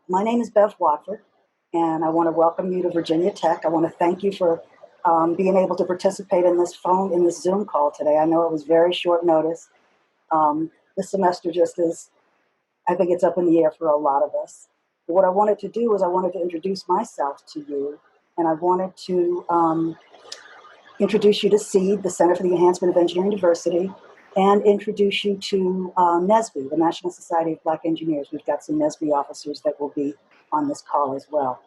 My name is Bev Watford, and I want to welcome you to Virginia Tech. I want to thank you for being able to participate in this Zoom call today. I know it was very short notice. This semester just is, I think it's up in the air for a lot of us. But what I wanted to do is I wanted to introduce myself to you, and I wanted to introduce you to CEED, the Center for the Enhancement of Engineering Diversity, and introduce you to NSBE, the National Society of Black Engineers. We've got some NSBE officers that will be on this call as well.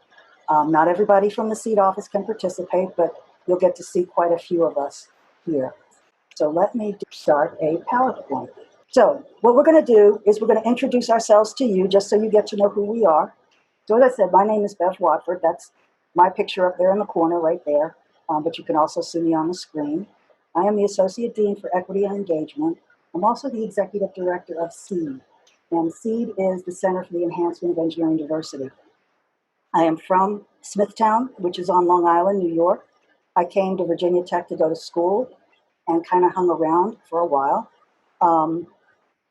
Not everybody from the CEED office can participate, but you'll get to see quite a few of us here. So let me start a PowerPoint. So what we're going to do is we're going to introduce ourselves to you just so you get to know who we are. So as I said, my name is Bev Watford. That's my picture up there in the corner right there, but you can also see me on the screen. I am the Associate Dean for Equity and Engagement. I'm also the Executive Director of CEED, and CEED is the Center for the Enhancement of Engineering Diversity. I am from Smithtown, which is on Long Island, New York. I came to Virginia Tech to go to school and kind of hung around for a while.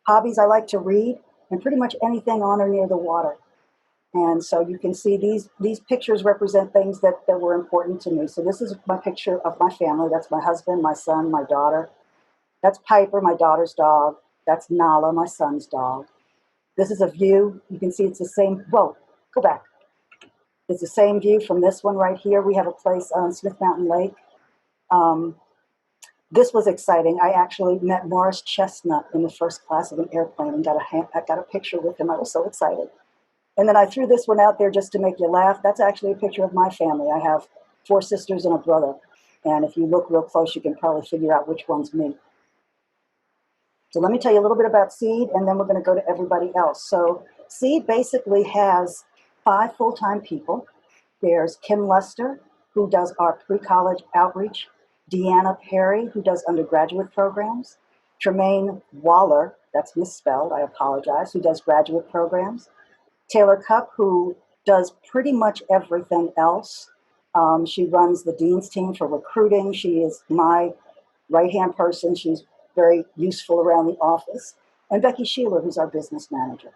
Hobbies, I like to read and pretty much anything on or near the water. And so you can see these pictures represent things that were important to me. So this is my picture of my family. That's my husband, my son, my daughter. That's Piper, my daughter's dog. That's Nala, my son's dog. This is a view. You can see it's the same. Whoa, go back. It's the same view from this one right here. We have a place on Smith Mountain Lake. This was exciting. I actually met Morris Chestnut in the first class of an airplane and I got a picture with him. I was so excited. And then I threw this one out there just to make you laugh. That's actually a picture of my family. I have 4 sisters and a brother. And if you look real close, you can probably figure out which one's me. So let me tell you a little bit about CEED, and then we're going to go to everybody else. So CEED basically has 5 full-time people. There's Kim Lester, who does our pre-college outreach. Deanna Perry, who does undergraduate programs. Trey Waller, that's misspelled, I apologize, who does graduate programs. Taylor Cupp, who does pretty much everything else. She runs the Dean's team for recruiting. She is my right-hand person. She's very useful around the office. And Becky Schieler, who's our business manager.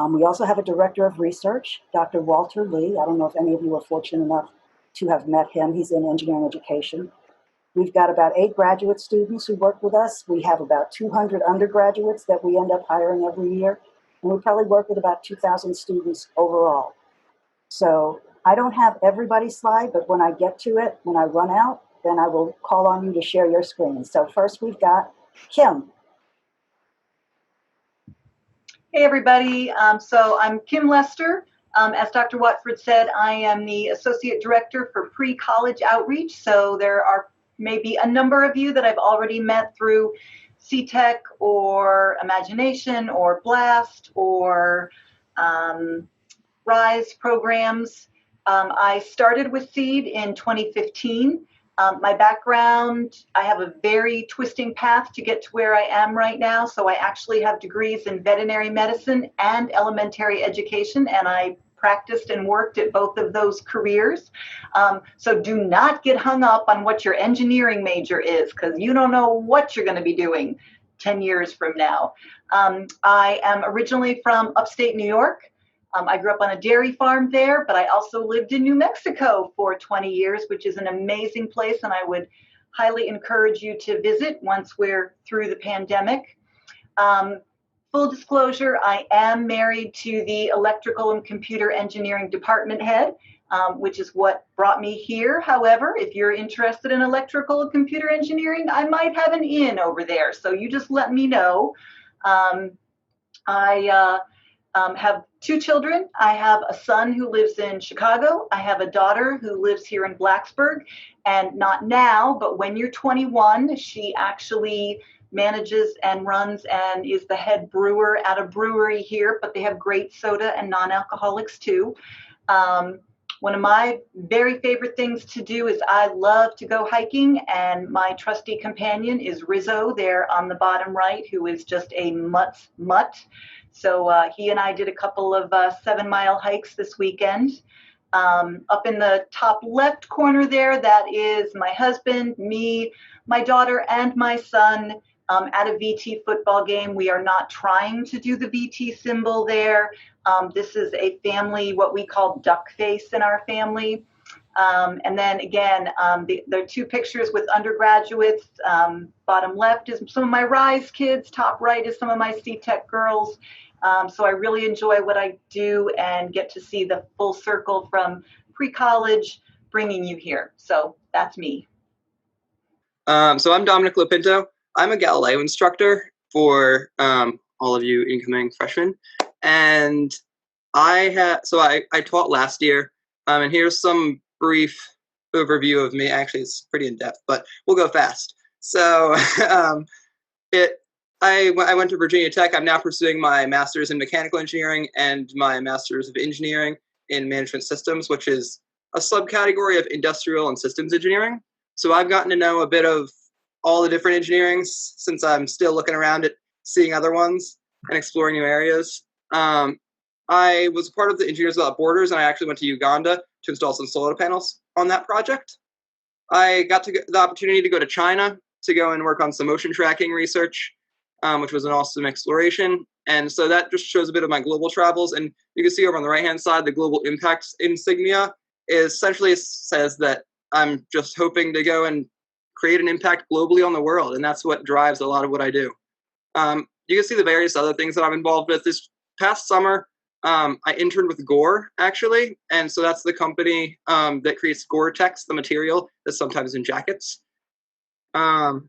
We also have a director of research, Dr. Walter Lee. I don't know if any of you are fortunate enough to have met him. He's in engineering education. We've got about 8 graduate students who work with us. We have about 200 undergraduates that we end up hiring every year. And we probably work with about 2,000 students overall. So I don't have everybody's slide, but when I get to it, when I run out, then I will call on you to share your screen. So first we've got Kim. Hey everybody, so I'm Kim Lester. As Dr. Watford said, I am the Associate Director for Pre-College Outreach. So there are maybe a number of you that I've already met through CTech or Imagination or Blast or RISE programs. I started with CEED in 2015. My background, I have a very twisting path to get to where I am right now. So I actually have degrees in veterinary medicine and elementary education, and I practiced and worked at both of those careers. So do not get hung up on what your engineering major is, because you don't know what you're going to be doing 10 years from now. I am originally from upstate New York. I grew up on a dairy farm there, but I also lived in New Mexico for 20 years, which is an amazing place, and I would highly encourage you to visit once we're through the pandemic. Full disclosure, I am married to the electrical and computer engineering department head, which is what brought me here. However, if you're interested in electrical and computer engineering, I might have an in over there. So you just let me know. I have 2 children. I have a son who lives in Chicago. I have a daughter who lives here in Blacksburg. And not now, but when you're 21, she actually manages and runs and is the head brewer at a brewery here, but they have great soda and non-alcoholics too. One of my very favorite things to do is I love to go hiking, and my trusty companion is Rizzo there on the bottom right, who is just a mutt. So he and I did a couple of 7-mile hikes this weekend. Up in the top left corner there, that is my husband, me, my daughter, and my son. at a VT football game. We are not trying to do the VT symbol there. This is a family, what we call duck face in our family. And then again, there are two pictures with undergraduates. Bottom left is some of my RISE kids. Top right is some of my C-Tech girls. So I really enjoy what I do and get to see the full circle from pre-college bringing you here. So that's me. So I'm Dominic Lopinto. I'm a Galileo instructor for all of you incoming freshmen. And I taught last year. And here's some brief overview of me. Actually, it's pretty in-depth, but we'll go fast. So I went to Virginia Tech. I'm now pursuing my master's in mechanical engineering and my master's of engineering in management systems, which is a subcategory of industrial and systems engineering. So I've gotten to know a bit of all the different engineerings since I'm still looking around at seeing other ones and exploring new areas. I was part of the Engineers Without Borders, and I actually went to Uganda to install some solar panels on that project. I got the opportunity to go to China to go and work on some ocean tracking research, which was an awesome exploration. And so that just shows a bit of my global travels. And you can see over on the right-hand side, the global impacts insignia essentially says that I'm just hoping to go and create an impact globally on the world. And that's what drives a lot of what I do. You can see the various other things that I'm involved with. This past summer, I interned with Gore, actually. And so that's the company that creates Gore-Tex, the material that's sometimes in jackets. I'll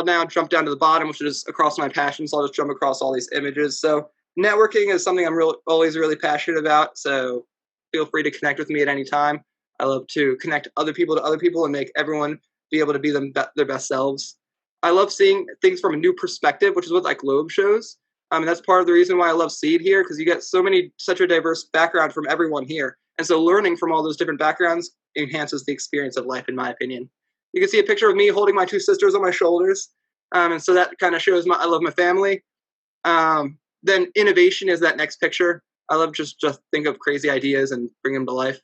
now jump down to the bottom, which is across my passion. So I'll just jump across all these images. So networking is something I'm always really passionate about. So feel free to connect with me at any time. I love to connect other people to other people and make everyone be able to be their best selves. I love seeing things from a new perspective, which is what that globe shows. And that's part of the reason why I love CEED here, because you get such a diverse background from everyone here. And so learning from all those different backgrounds enhances the experience of life, in my opinion. You can see a picture of me holding my two sisters on my shoulders. And so that kind of shows I love my family. Then innovation is that next picture. I love just think of crazy ideas and bring them to life.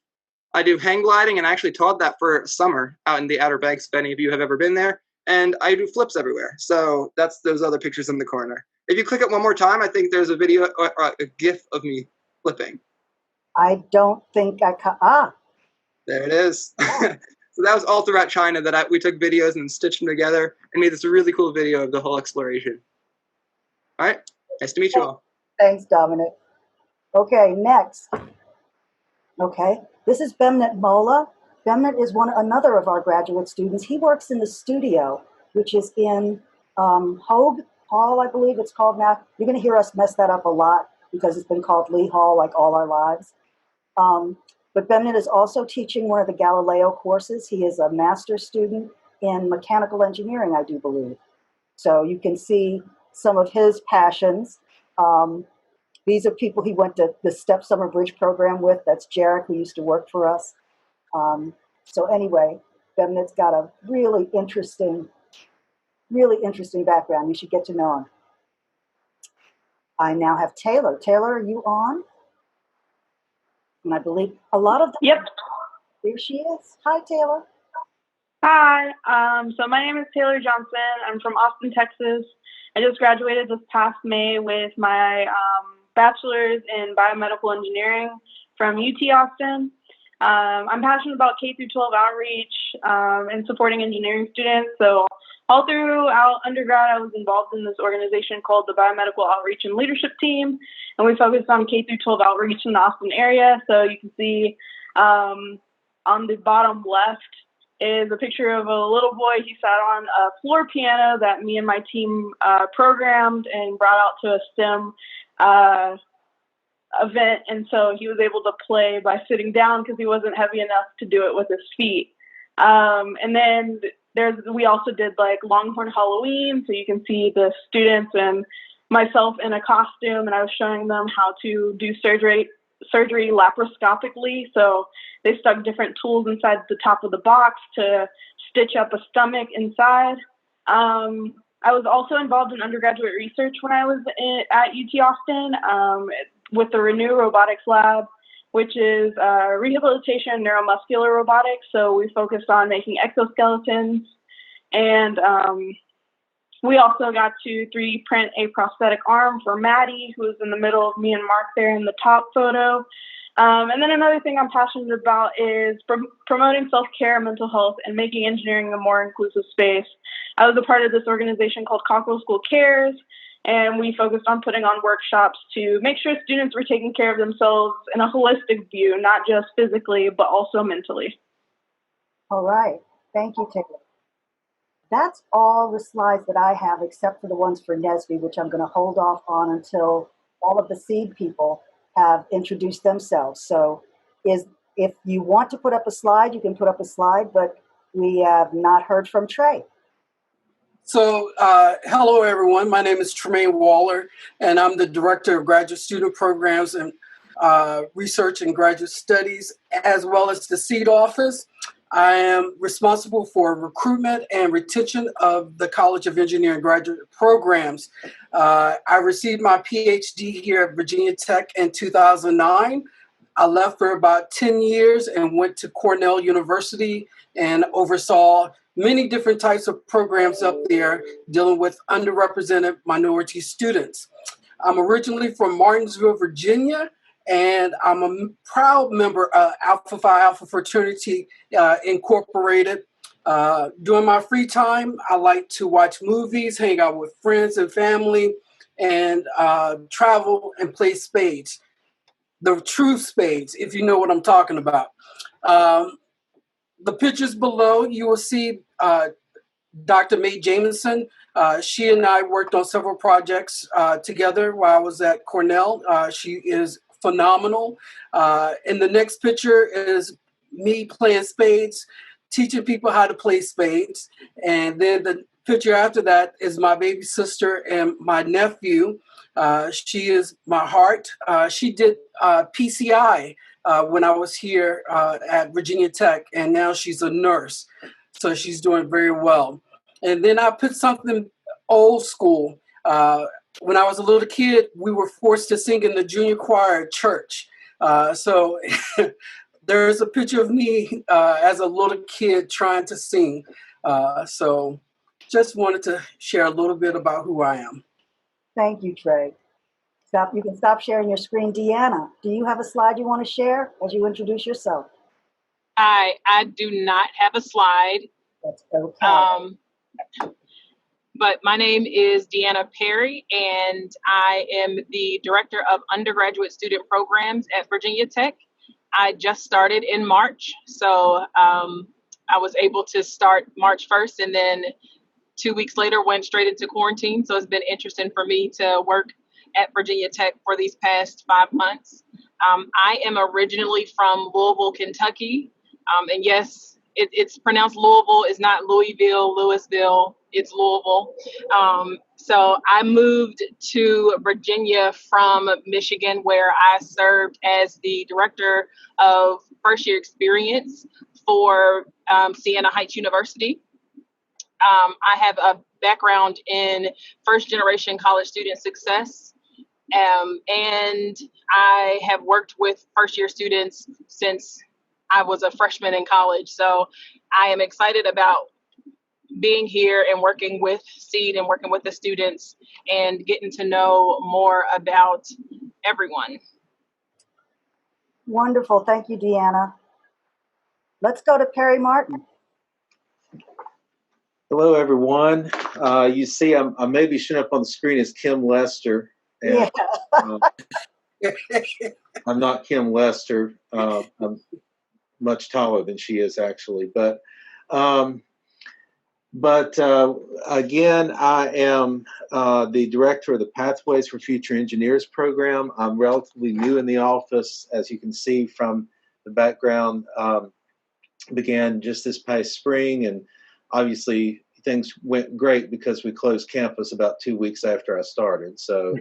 I do hang gliding, and I actually taught that for summer out in the Outer Banks, if any of you have ever been there. And I do flips everywhere. So that's those other pictures in the corner. If you click it one more time, I think there's a video or a GIF of me flipping. I don't think There it is. So that was all throughout China that we took videos and stitched them together and made this really cool video of the whole exploration. All right. Nice to meet you all. Thanks, Dominic. Okay, next. Okay, this is Bemnet Mola. Bemnet is another of our graduate students. He works in the studio, which is in Hogue Hall, I believe it's called now. You're going to hear us mess that up a lot because it's been called Lee Hall like all our lives. But Bemnet is also teaching one of the Galileo courses. He is a master's student in mechanical engineering, I do believe. So you can see some of his passions. These are people he went to the Step Summer Bridge program with. That's Jarek, who used to work for us. So anyway, Bemnet's got a really interesting background. You should get to know him. I now have Taylor. Taylor, are you on? And I believe a lot of them. Yep. There she is. Hi, Taylor. Hi. So my name is Taylor Johnson. I'm from Austin, Texas. I just graduated this past May with my bachelor's in biomedical engineering from UT Austin. I'm passionate about K-12 outreach and supporting engineering students. So all throughout undergrad, I was involved in this organization called the Biomedical Outreach and Leadership Team, and we focused on K-12 outreach in the Austin area. So you can see on the bottom left is a picture of a little boy. He sat on a floor piano that me and my team programmed and brought out to a STEM event, and so he was able to play by sitting down because he wasn't heavy enough to do it with his feet. And then we also did like Longhorn Halloween, so you can see the students and myself in a costume, and I was showing them how to do surgery laparoscopically. So they stuck different tools inside the top of the box to stitch up a stomach inside. I was also involved in undergraduate research when I was at UT Austin with the Renew Robotics Lab, which is rehabilitation and neuromuscular robotics. So we focused on making exoskeletons and We also got to 3D print a prosthetic arm for Maddie, who is in the middle of me and Mark there in the top photo. And then another thing I'm passionate about is promoting self-care and mental health and making engineering a more inclusive space. I was a part of this organization called Cockrell School Cares, and we focused on putting on workshops to make sure students were taking care of themselves in a holistic view, not just physically, but also mentally. All right. Thank you, Taylor. That's all the slides that I have, except for the ones for NSBE, which I'm going to hold off on until all of the CEED people have introduced themselves. So if you want to put up a slide, you can put up a slide, but we have not heard from Trey. So, hello everyone. My name is Trey Waller, and I'm the Director of Graduate Student Programs and Research and Graduate Studies, as well as the CEED office. I am responsible for recruitment and retention of the College of Engineering graduate programs. I received my PhD here at Virginia Tech in 2009. I left for about 10 years and went to Cornell University and oversaw many different types of programs up there dealing with underrepresented minority students. I'm originally from Martinsville, Virginia, and I'm a proud member of Alpha Phi Alpha Fraternity Incorporated. During my free time, I like to watch movies, hang out with friends and family, and travel and play spades. The true spades, if you know what I'm talking about. The pictures below, you will see Dr. Mae Jamison. She and I worked on several projects together while I was at Cornell. She is phenomenal. And the next picture is me playing spades, teaching people how to play spades. And then the picture after that is my baby sister and my nephew. She is my heart. She did PCI when I was here at Virginia Tech, and now she's a nurse. So she's doing very well. And then I put something old school. When I was a little kid, we were forced to sing in the junior choir at church. So there's a picture of me as a little kid trying to sing. So just wanted to share a little bit about who I am. Thank you, Trey. You can stop sharing your screen. Deanna, do you have a slide you want to share as you introduce yourself? I do not have a slide. That's okay. But my name is Deanna Perry, and I am the Director of Undergraduate Student Programs at Virginia Tech. I just started in March, so I was able to start March 1st, and then 2 weeks later went straight into quarantine. So it's been interesting for me to work at Virginia Tech for these past 5 months. I am originally from Louisville, Kentucky, and yes, it's pronounced Louisville. It's not Louisville, Louisville. It's Louisville. So I moved to Virginia from Michigan, where I served as the director of first year experience for Siena Heights University. I have a background in first generation college student success. And I have worked with first year students since I was a freshman in college. So I am excited about being here and working with CEED and working with the students and getting to know more about everyone. Wonderful. Thank you, Deanna. Let's go to Perry Martin. Hello, everyone. You see, I'm maybe showing up on the screen as Kim Lester. And, Yeah. I'm not Kim Lester. I'm much taller than she is, actually. But again, I am the director of the Pathways for Future Engineers program. I'm relatively new in the office, as you can see from the background. Began just this past spring, and obviously things went great because we closed campus about 2 weeks after I started. So,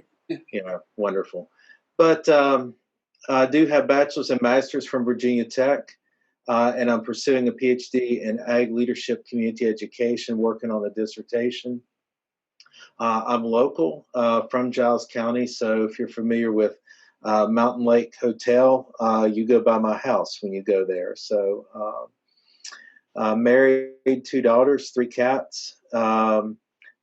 wonderful. But I do have bachelor's and master's from Virginia Tech, and I'm pursuing a PhD in Ag Leadership Community Education, working on a dissertation. I'm local from Giles County, so if you're familiar with Mountain Lake Hotel, you go by my house when you go there. So married, 2 daughters, 3 cats.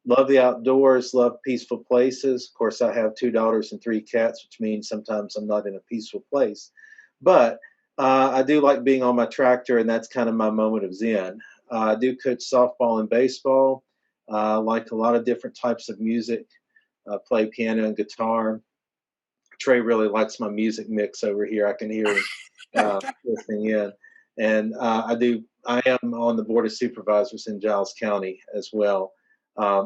Love the outdoors, love peaceful places. Of course, I have 2 daughters and 3 cats, which means sometimes I'm not in a peaceful place. But I do like being on my tractor, and that's kind of my moment of zen. I do coach softball and baseball. Like a lot of different types of music. Play piano and guitar. Trey really likes my music mix over here. I can hear him listening in. And I am on the Board of Supervisors in Giles County as well.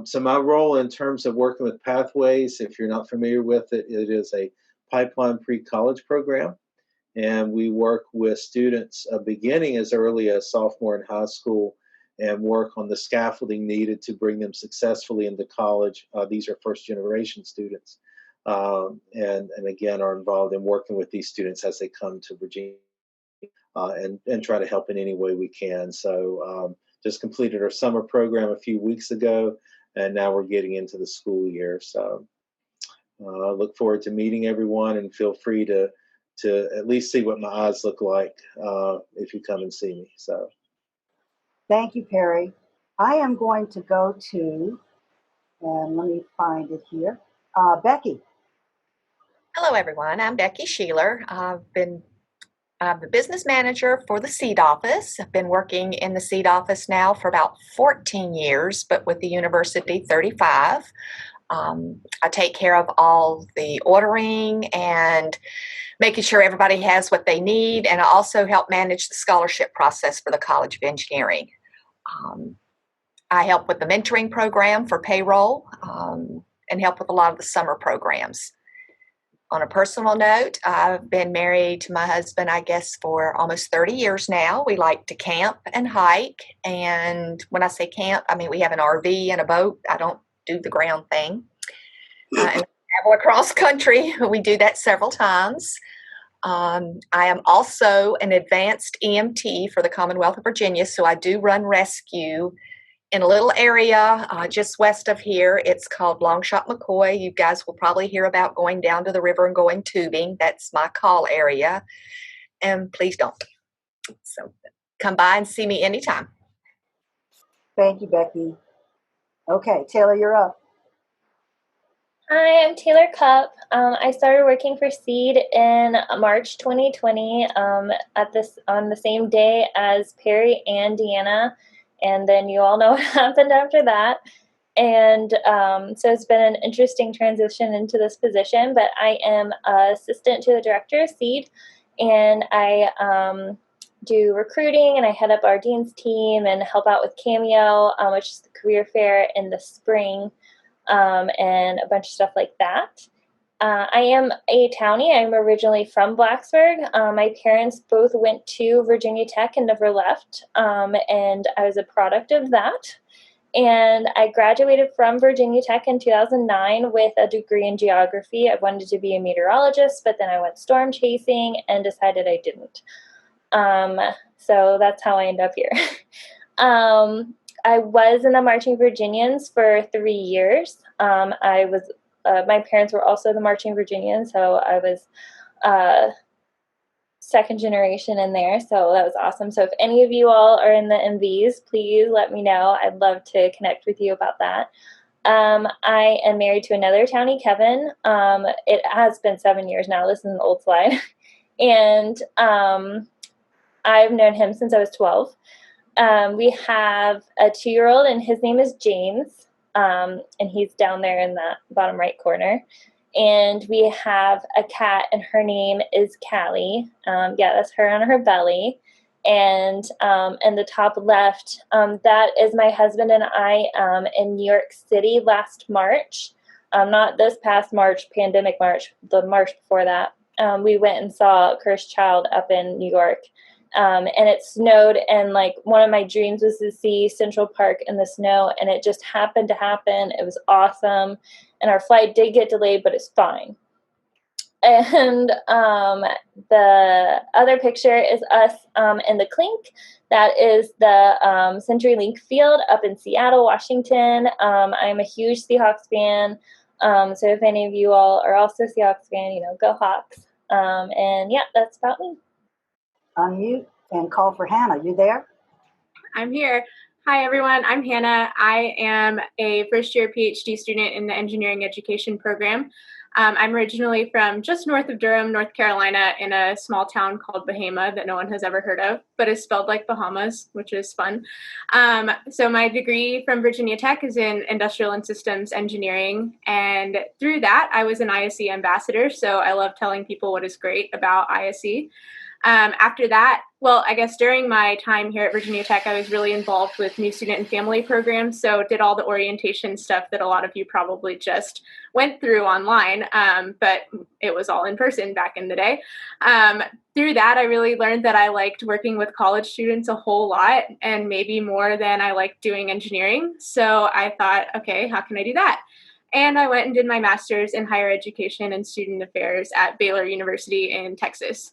So my role in terms of working with Pathways, if you're not familiar with it, it is a pipeline pre-college program. And we work with students beginning as early as sophomore in high school and work on the scaffolding needed to bring them successfully into college. These are first generation students. And again, are involved in working with these students as they come to Virginia and try to help in any way we can. So just completed our summer program a few weeks ago, and now we're getting into the school year. So I look forward to meeting everyone, and feel free to at least see what my eyes look like if you come and see me. So Thank you, Perry. I am going to go to, and let me find it here, Becky. Hello, everyone. I'm Becky Schieler. I'm the business manager for the CEED office. I've been working in the CEED office now for about 14 years, but with the university, 35. I take care of all the ordering and making sure everybody has what they need, and I also help manage the scholarship process for the College of Engineering. I help with the mentoring program for payroll and help with a lot of the summer programs. On a personal note, I've been married to my husband, I guess, for almost 30 years now. We like to camp and hike. And when I say camp, I mean we have an RV and a boat. I don't do the ground thing. And travel across country. We do that several times. I am also an advanced EMT for the Commonwealth of Virginia, so I do run rescue in a little area just west of here. It's called Longshot McCoy. You guys will probably hear about going down to the river and going tubing. That's my call area. And please don't. So come by and see me anytime. Thank you, Becky. Okay, Taylor, you're up. Hi, I'm Taylor Cupp. I started working for CEED in March 2020 on the same day as Perry and Deanna. And then you all know what happened after that. And so it's been an interesting transition into this position, but I am assistant to the director of CEED, and I do recruiting, and I head up our dean's team and help out with Cameo, which is the career fair in the spring, and a bunch of stuff like that. I am a townie. I'm originally from Blacksburg. My parents both went to Virginia Tech and never left, and I was a product of that. And I graduated from Virginia Tech in 2009 with a degree in geography. I wanted to be a meteorologist, but then I went storm chasing and decided I didn't. So that's how I ended up here. I was in the Marching Virginians for 3 years. My parents were also the Marching Virginians, so I was second generation in there, so that was awesome. So if any of you all are in the MVs, please let me know. I'd love to connect with you about that. I am married to another townie, Kevin. It has been 7 years now. This is an old slide. And I've known him since I was 12. We have a 2-year-old, and his name is James, and he's down there in that bottom right corner. And we have a cat, and her name is Callie. Yeah, that's her on her belly. And in the top left, that is my husband and I in New York City last March. Not this past March, pandemic March, the March before that. We went and saw Cursed Child up in New York. And it snowed, and like one of my dreams was to see Central Park in the snow, and it just happened to happen. It was awesome, and our flight did get delayed, but it's fine. And the other picture is us in the Clink. That is the CenturyLink field up in Seattle, Washington. I'm a huge Seahawks fan, so if any of you all are also Seahawks fan, go Hawks. And yeah, that's about me. Unmute and call for Hannah. You there? I'm here. Hi, everyone. I'm Hannah. I am a first-year PhD student in the engineering education program. I'm originally from just north of Durham, North Carolina, in a small town called Bahama that no one has ever heard of, but is spelled like Bahamas, which is fun. So my degree from Virginia Tech is in industrial and systems engineering, and through that, I was an ISE ambassador, so I love telling people what is great about ISE. After that, well, I guess during my time here at Virginia Tech, I was really involved with new student and family programs. So did all the orientation stuff that a lot of you probably just went through online, but it was all in person back in the day. Through that, I really learned that I liked working with college students a whole lot, and maybe more than I liked doing engineering. So I thought, okay, how can I do that? And I went and did my master's in higher education and student affairs at Baylor University in Texas.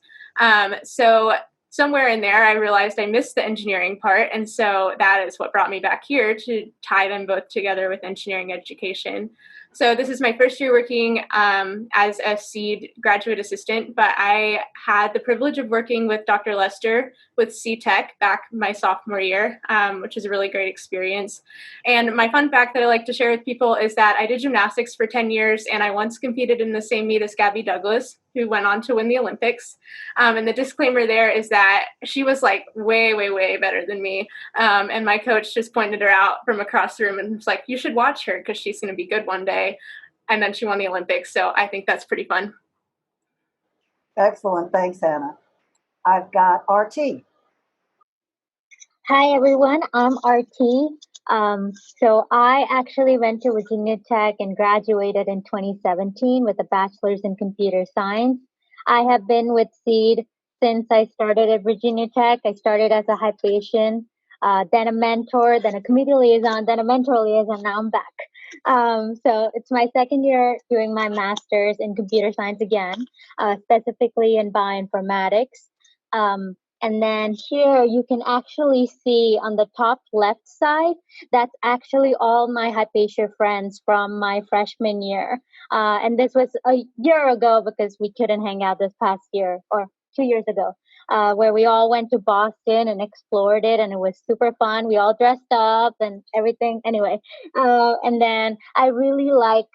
So somewhere in there, I realized I missed the engineering part. And so that is what brought me back here to tie them both together with engineering education. So this is my first year working as a CEED graduate assistant, but I had the privilege of working with Dr. Lester with CTech back my sophomore year, which is a really great experience. And my fun fact that I like to share with people is that I did gymnastics for 10 years, and I once competed in the same meet as Gabby Douglas, who went on to win the Olympics. And the disclaimer there is that she was like way, way, way better than me. And my coach just pointed her out from across the room and was like, you should watch her because she's going to be good one day. And then she won the Olympics. So I think that's pretty fun. Excellent. Thanks, Hannah. I've got RT. Hi, everyone. I'm RT. So I actually went to Virginia Tech and graduated in 2017 with a bachelor's in computer science. I have been with CEED since I started at Virginia Tech. I started as a Hypatian, then a mentor, then a community liaison, then a mentor liaison, now I'm back. So it's my second year doing my master's in computer science again, specifically in bioinformatics. And then here you can actually see on the top left side, that's actually all my Hypatia friends from my freshman year. And this was a year ago because we couldn't hang out this past year, or 2 years ago, where we all went to Boston and explored it, and it was super fun. We all dressed up and everything. Anyway, and then I really like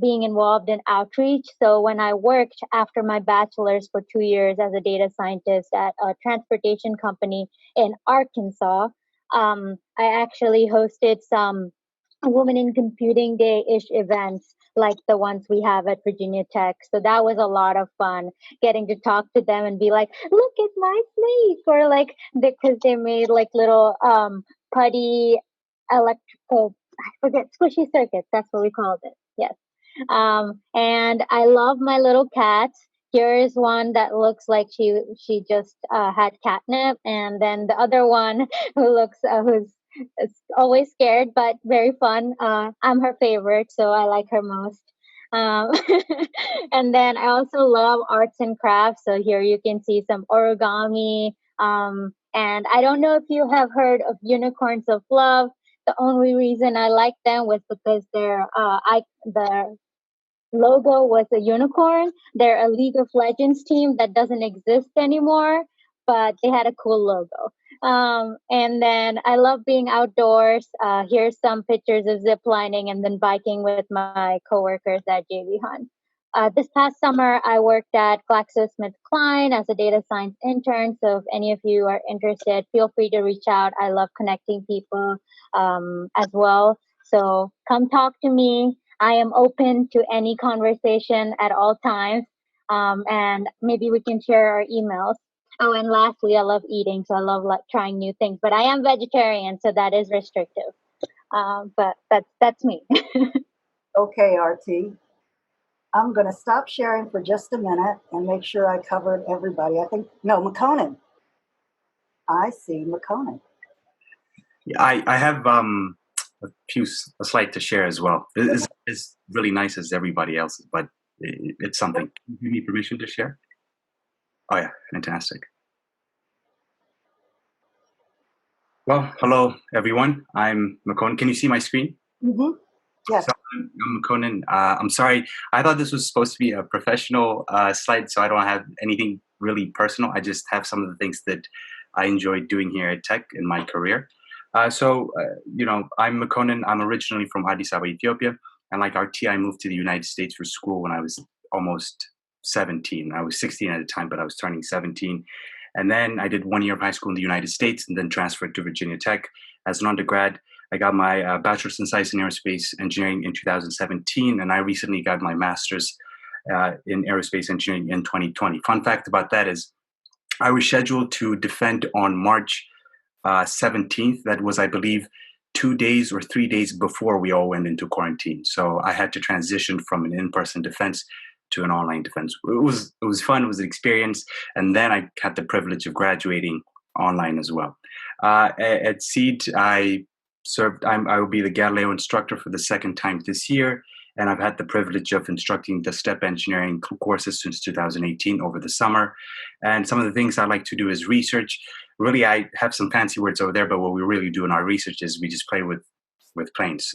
being involved in outreach. So when I worked after my bachelor's for 2 years as a data scientist at a transportation company in Arkansas, I actually hosted some Women in Computing Day-ish events like the ones we have at Virginia Tech. So that was a lot of fun, getting to talk to them and be like, look at my snake, or like, because they made like little putty electrical, I forget, squishy circuits, that's what we called it, yes. And I love my little cats. Here is one that looks like she just had catnip, and then the other one who looks who's always scared but very fun. I'm her favorite, so I like her most. And then I also love arts and crafts. So here you can see some origami. And I don't know if you have heard of Unicorns of Love. The only reason I like them was because their logo was a unicorn. They're a League of Legends team that doesn't exist anymore, but they had a cool logo. And then I love being outdoors. Here's some pictures of zip lining and then biking with my coworkers at JV Hunt. This past summer, I worked at GlaxoSmithKline as a data science intern. So if any of you are interested, feel free to reach out. I love connecting people as well. So come talk to me. I am open to any conversation at all times. And maybe we can share our emails. Oh, and lastly, I love eating, so I love trying new things. But I am vegetarian, so that is restrictive. But that's me. Okay, RT. I'm going to stop sharing for just a minute and make sure I covered everybody. McConan. I see McConan. Yeah, I have a slide to share as well. It's really nice as everybody else's, but it's something. Do you need permission to share? Oh yeah, fantastic. Well, hello everyone. I'm McConan. Can you see my screen? Mm-hmm. Yes. So I'm McConan. I'm sorry. I thought this was supposed to be a professional slide, so I don't have anything really personal. I just have some of the things that I enjoyed doing here at Tech in my career. I'm Makonnen. I'm originally from Addis Ababa, Ethiopia. And like RT, I moved to the United States for school when I was almost 17. I was 16 at the time, but I was turning 17. And then I did 1 year of high school in the United States and then transferred to Virginia Tech as an undergrad. I got my bachelor's in science and aerospace engineering in 2017, and I recently got my master's in aerospace engineering in 2020. Fun fact about that is I was scheduled to defend on March 17th. That was, I believe, 2 days or 3 days before we all went into quarantine. So I had to transition from an in-person defense to an online defense. It was fun. It was an experience. And then I had the privilege of graduating online as well. At CEED, I will be the Galileo instructor for the second time this year. And I've had the privilege of instructing the STEP engineering courses since 2018 over the summer. And some of the things I like to do is research. Really, I have some fancy words over there, but what we really do in our research is we just play with planes.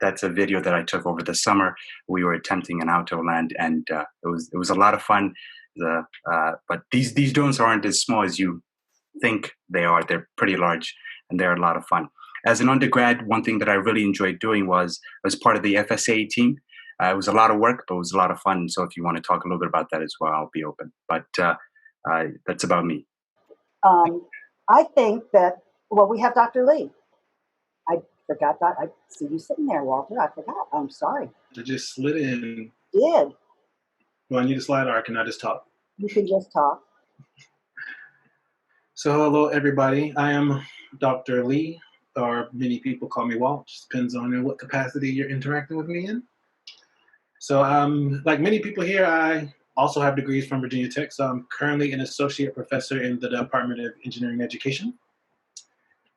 That's a video that I took over the summer. We were attempting an outdoor land, and it was a lot of fun. But these drones aren't as small as you think they are. They're pretty large, and they're a lot of fun. As an undergrad, one thing that I really enjoyed doing was part of the FSA team. It was a lot of work, but it was a lot of fun. So if you want to talk a little bit about that as well, I'll be open. But that's about me. I think that, well, we have Dr. Lee. I forgot that. I see you sitting there, Walter. I forgot. I'm sorry. I just slid in. Did. Do I need a slide or can I just talk? You can just talk. So hello, everybody. I am Dr. Lee, or many people call me Walt. Just depends on in what capacity you're interacting with me in. So like many people here, I also have degrees from Virginia Tech. So I'm currently an associate professor in the Department of Engineering Education.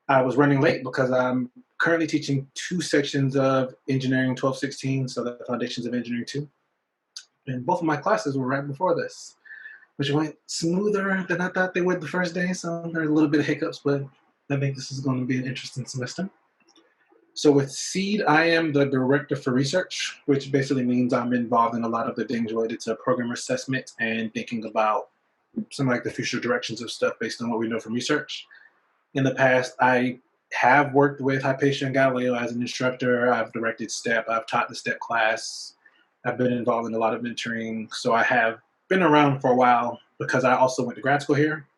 I was running late because I'm currently teaching 2 sections of Engineering 1216, so the Foundations of Engineering 2. And both of my classes were right before this, which went smoother than I thought they would the first day. So there are a little bit of hiccups, but I think this is going to be an interesting semester. So with CEED, I am the director for research, which basically means I'm involved in a lot of the things related to program assessment and thinking about some like the future directions of stuff based on what we know from research. In the past, I have worked with Hypatia and Galileo as an instructor. I've directed STEP. I've taught the STEP class. I've been involved in a lot of mentoring. So I have been around for a while because I also went to grad school here.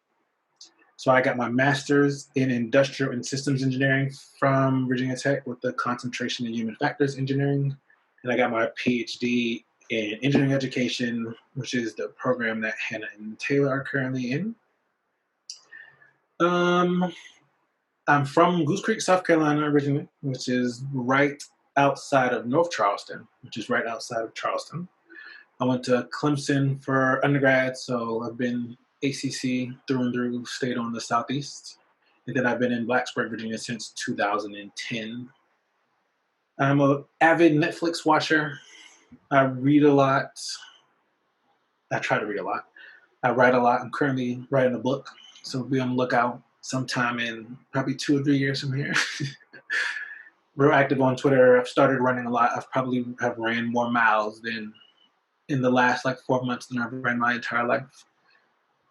So I got my master's in industrial and systems engineering from Virginia Tech with the concentration in human factors engineering. And I got my PhD in engineering education, which is the program that Hannah and Taylor are currently in. I'm from Goose Creek, South Carolina originally, which is right outside of North Charleston, which is right outside of Charleston. I went to Clemson for undergrad, so I've been ACC through and through, stayed on the Southeast. And then I've been in Blacksburg, Virginia since 2010. I'm an avid Netflix watcher. I read a lot. I try to read a lot. I write a lot. I'm currently writing a book, so be on the lookout sometime in probably 2 or 3 years from here. Real active on Twitter. I've started running a lot. I've probably have ran more miles than in the last like 4 months than I've ran my entire life.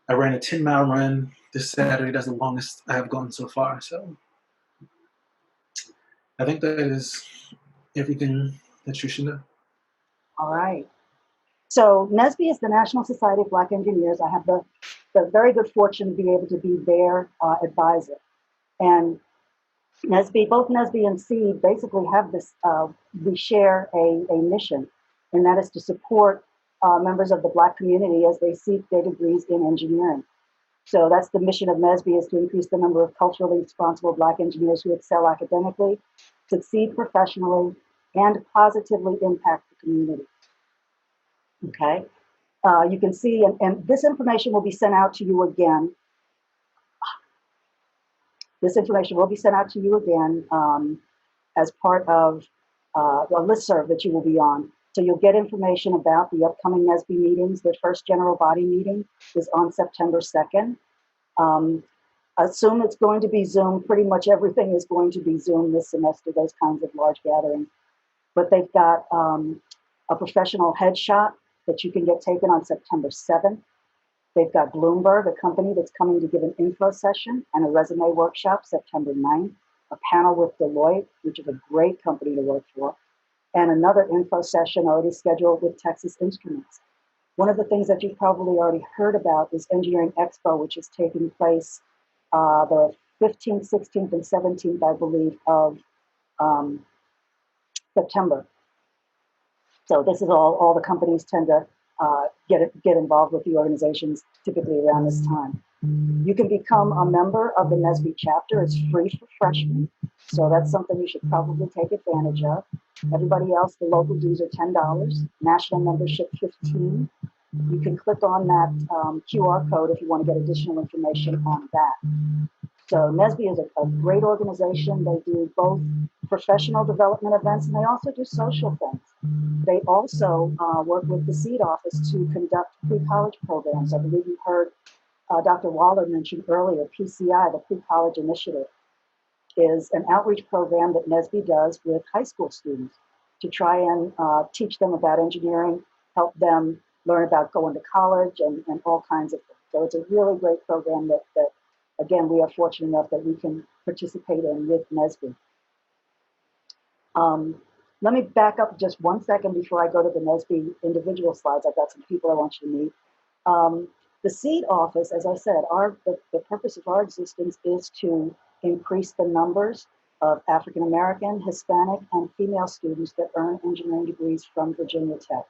I ran a 10-mile run this Saturday. That's the longest I have gone so far. So I think that is everything that you should know. All right. So NSBE is the National Society of Black Engineers. I have the very good fortune to be able to be their advisor. And NSBE, both NSBE and CEED basically have this, we share a mission, and that is to support members of the Black community as they seek their degrees in engineering. So that's the mission of NSBE, is to increase the number of culturally responsible Black engineers who excel academically, succeed professionally, and positively impact the community. Okay, you can see, and this information will be sent out to you again. This information will be sent out to you again as part of a listserv that you will be on. So you'll get information about the upcoming NSBE meetings. The first general body meeting is on September 2nd. Assume it's going to be Zoom. Pretty much everything is going to be Zoom this semester, those kinds of large gatherings. But they've got a professional headshot that you can get taken on September 7th. They've got Bloomberg, a company that's coming to give an info session and a resume workshop September 9th. a panel with Deloitte, which is a great company to work for, and another info session already scheduled with Texas Instruments. One of the things that you've probably already heard about is Engineering Expo, which is taking place the 15th, 16th, and 17th, I believe, of September. So this is all the companies tend to get involved with the organizations typically around this time. You can become a member of the NSBE chapter. It's free for freshmen, so that's something you should probably take advantage of. Everybody else, the local dues are $10, national membership $15. You can click on that QR code if you want to get additional information on that. So NSBE is a great organization. They do both professional development events and they also do social things. They also work with the CEED office to conduct pre-college programs. I believe you heard Dr. Waller mention earlier, PCI, the Pre-College Initiative, is an outreach program that NSBE does with high school students to try and teach them about engineering, help them learn about going to college and all kinds of things. So it's a really great program that again, we are fortunate enough that we can participate in with NSBE. Let me back up just 1 second before I go to the NSBE individual slides. I've got some people I want you to meet. The CEED office, as I said, the purpose of our existence is to increase the numbers of African American, Hispanic, and female students that earn engineering degrees from Virginia Tech.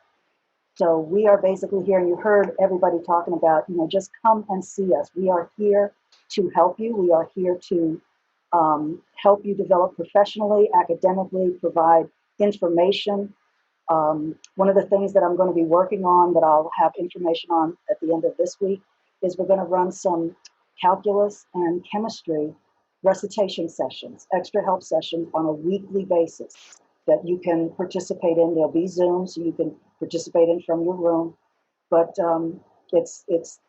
So we are basically here, and you heard everybody talking about, just come and see us. We are here to help you. We are here to help you develop professionally, academically, provide information. One of the things that I'm going to be working on that I'll have information on at the end of this week is we're going to run some calculus and chemistry recitation sessions, extra help sessions on a weekly basis that you can participate in. There'll be Zoom, so you can participate in from your room. But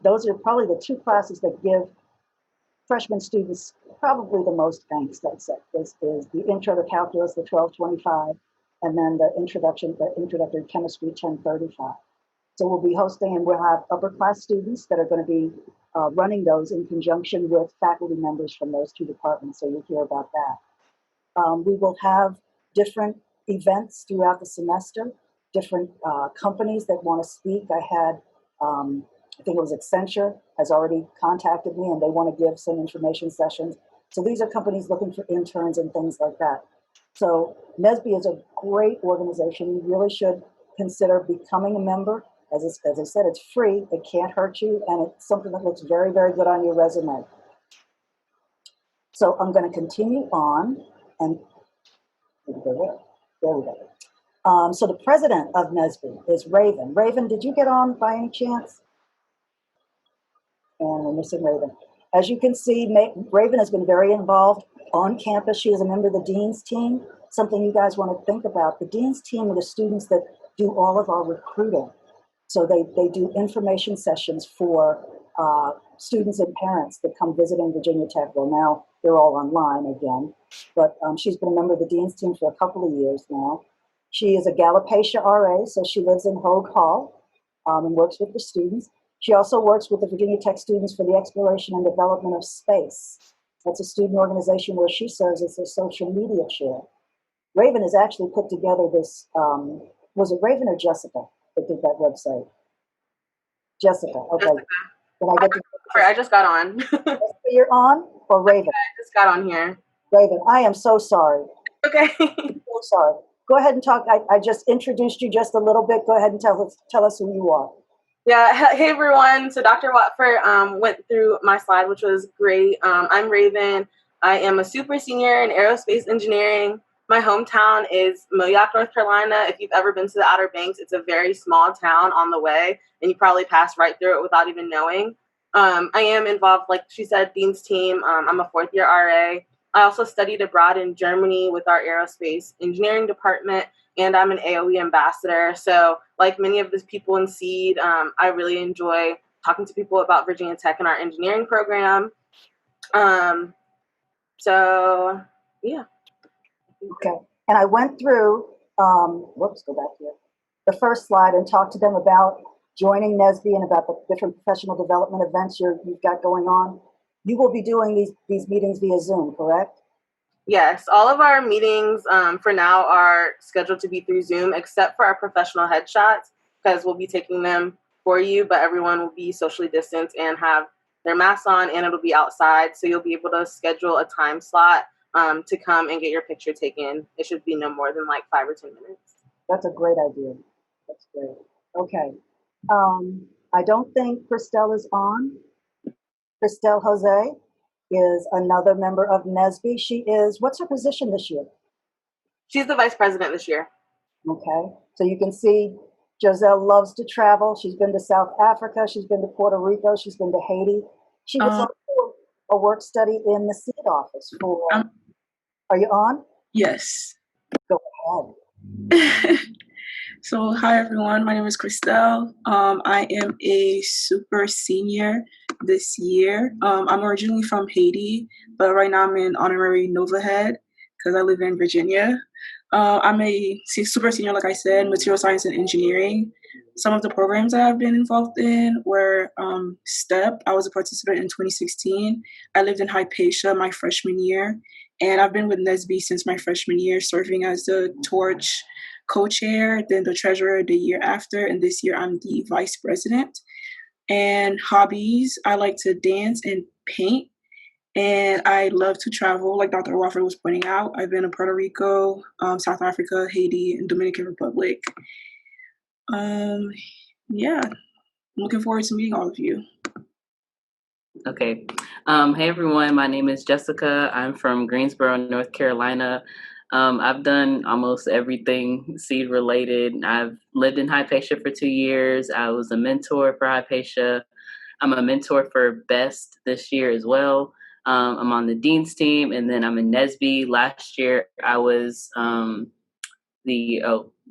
those are probably the two classes that give freshman students probably the most angst, I'd say, is the intro to calculus, the 1225, and then the introductory chemistry 1035. So we'll be hosting, and we'll have upper class students that are going to be running those in conjunction with faculty members from those two departments. So you'll hear about that. We will have different events throughout the semester, different companies that want to speak. I had, I think it was Accenture has already contacted me and they want to give some information sessions. So these are companies looking for interns and things like that. So NSBE is a great organization. You really should consider becoming a member. As I said, it's free, it can't hurt you, and it's something that looks very, very good on your resume. So I'm going to continue on, and there we go. So the president of NSBE is Raven. Raven, did you get on by any chance? And we're missing Raven. As you can see, Raven has been very involved on campus. She is a member of the Dean's team, something you guys want to think about. The Dean's team are the students that do all of our recruiting. So they do information sessions for students and parents that come visiting Virginia Tech. Well, now they're all online again, but she's been a member of the Dean's team for a couple of years now. She is a Galopecia RA, so she lives in Hogue Hall and works with the students. She also works with the Virginia Tech Students for the Exploration and Development of Space. That's a student organization where she serves as their social media chair. Raven has actually put together this, was it Raven or Jessica that did that website? Jessica, okay. Jessica. I just got on. You're on, or Raven? I just got on here. Raven, I am so sorry. Okay. I'm so sorry. Go ahead and talk. I just introduced you just a little bit. Go ahead and tell us who you are. Yeah, hey everyone. So Dr. Watford went through my slide, which was great. I'm Raven. I am a super senior in aerospace engineering. My hometown is Mola, North Carolina. If you've ever been to the Outer Banks, it's a very small town on the way, and you probably pass right through it without even knowing. I am involved, like she said, Dean's team. I'm a fourth-year RA. I also studied abroad in Germany with our aerospace engineering department, and I'm an AOE ambassador. So like many of the people in CEED, I really enjoy talking to people about Virginia Tech and our engineering program. So, yeah. Okay, and I went through, whoops, go back here, the first slide and talked to them about joining NSBE and about the different professional development events you've got going on. You will be doing these meetings via Zoom, correct? Yes, all of our meetings for now are scheduled to be through Zoom, except for our professional headshots, because we'll be taking them for you, but everyone will be socially distanced and have their masks on, and it'll be outside. So you'll be able to schedule a time slot to come and get your picture taken. It should be no more than like 5 or 10 minutes. That's a great idea. That's great. Okay. I don't think Christelle is on. Christelle Jose is another member of NSBE. She is, what's her position this year? She's the vice president this year. Okay. So you can see Giselle loves to travel. She's been to South Africa. She's been to Puerto Rico. She's been to Haiti. She was also a work study in the CEED office for, are you on? Yes. Go ahead. So, hi everyone. My name is Christelle. I am a super senior this year. I'm originally from Haiti, but right now I'm in honorary Nova Head because I live in Virginia. I'm a super senior, like I said, material science and engineering. Some of the programs that I've been involved in were STEP. I was a participant in 2016. I lived in Hypatia my freshman year, and I've been with NSBE since my freshman year, serving as the torch co-chair, then the treasurer the year after, and this year I'm the vice president. And hobbies, I like to dance and paint, and I love to travel, like Dr. Wofford was pointing out. I've been to Puerto Rico, South Africa, Haiti, and Dominican Republic. Yeah, I'm looking forward to meeting all of you. Okay. Hey everyone, my name is Jessica. I'm from Greensboro, North Carolina. I've done almost everything CEED related. I've lived in Hypatia for 2 years. I was a mentor for Hypatia. I'm a mentor for BEST this year as well. I'm on the Dean's team, and then I'm in NSBE. Last year I was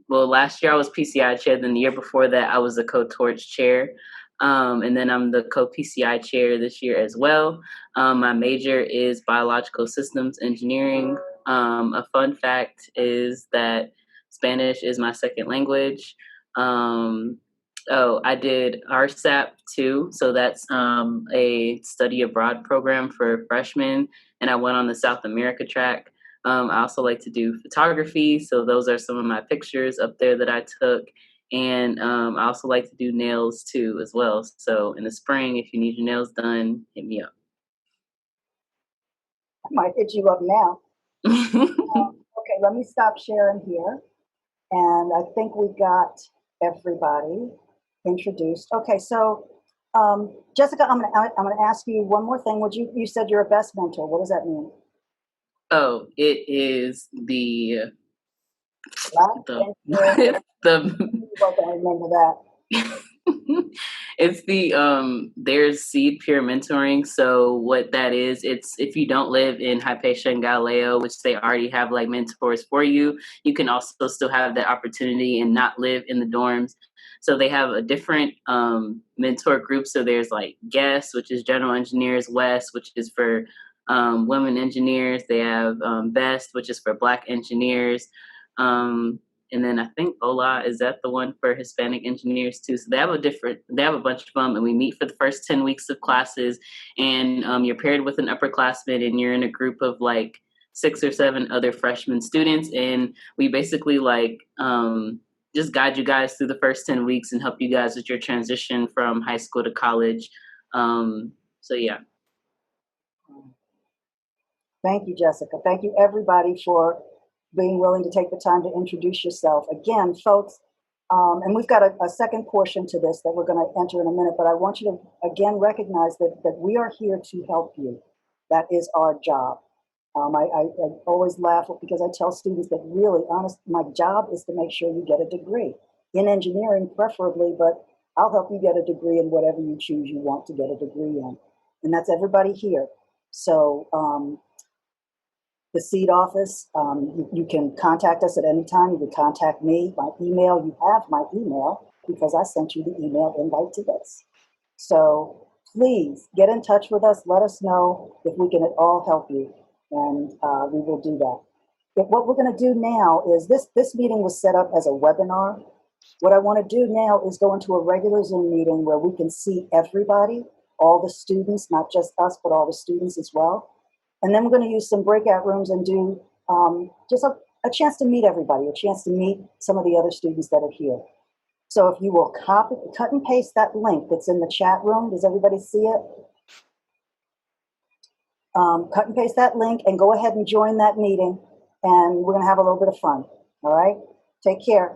last year I was PCI chair. Then the year before that I was the co-torch chair. And then I'm the co-PCI chair this year as well. My major is biological systems engineering. A fun fact is that Spanish is my second language. I did RSAP too. So that's a study abroad program for freshmen. And I went on the South America track. I also like to do photography. So those are some of my pictures up there that I took. And I also like to do nails too as well. So in the spring, if you need your nails done, hit me up. I might hit you up now. Okay, let me stop sharing here. And I think we got everybody introduced. Okay, so Jessica, I'm gonna ask you one more thing. You said you're a best mentor. What does that mean? Oh, it is the I remember that. It's the there's CEED peer mentoring. So what that is, it's if you don't live in Hypatia and Galileo, which they already have like mentors for you, you can also still have that opportunity and not live in the dorms. So they have a different mentor group. So there's like GUESS, which is general engineers, WEST, which is for women engineers. They have BEST, which is for Black engineers. And then I think Mola, is that the one for Hispanic engineers too? So they have a bunch of them, and we meet for the first 10 weeks of classes, and you're paired with an upperclassman, and you're in a group of like 6 or 7 other freshman students, and we basically like just guide you guys through the first 10 weeks and help you guys with your transition from high school to college. So yeah. Thank you, Jessica. Thank you, everybody, for being willing to take the time to introduce yourself. Again, folks, and we've got a second portion to this that we're going to enter in a minute, but I want you to, again, recognize that we are here to help you. That is our job. I always laugh because I tell students that really, honestly, my job is to make sure you get a degree. In engineering, preferably, but I'll help you get a degree in whatever you choose you want to get a degree in. And that's everybody here. So, the CEED office, you can contact us at any time. You can contact me. My email, you have my email because I sent you the email invite to this. So please get in touch with us. Let us know if we can at all help you, and we will do that. What we're going to do now is this meeting was set up as a webinar. What I want to do now is go into a regular Zoom meeting where we can see everybody, all the students, not just us, but all the students as well. And then we're going to use some breakout rooms and do just a chance to meet everybody, a chance to meet some of the other students that are here. So if you will cut and paste that link that's in the chat room, does everybody see it? Cut and paste that link and go ahead and join that meeting, and we're going to have a little bit of fun. All right? Take care.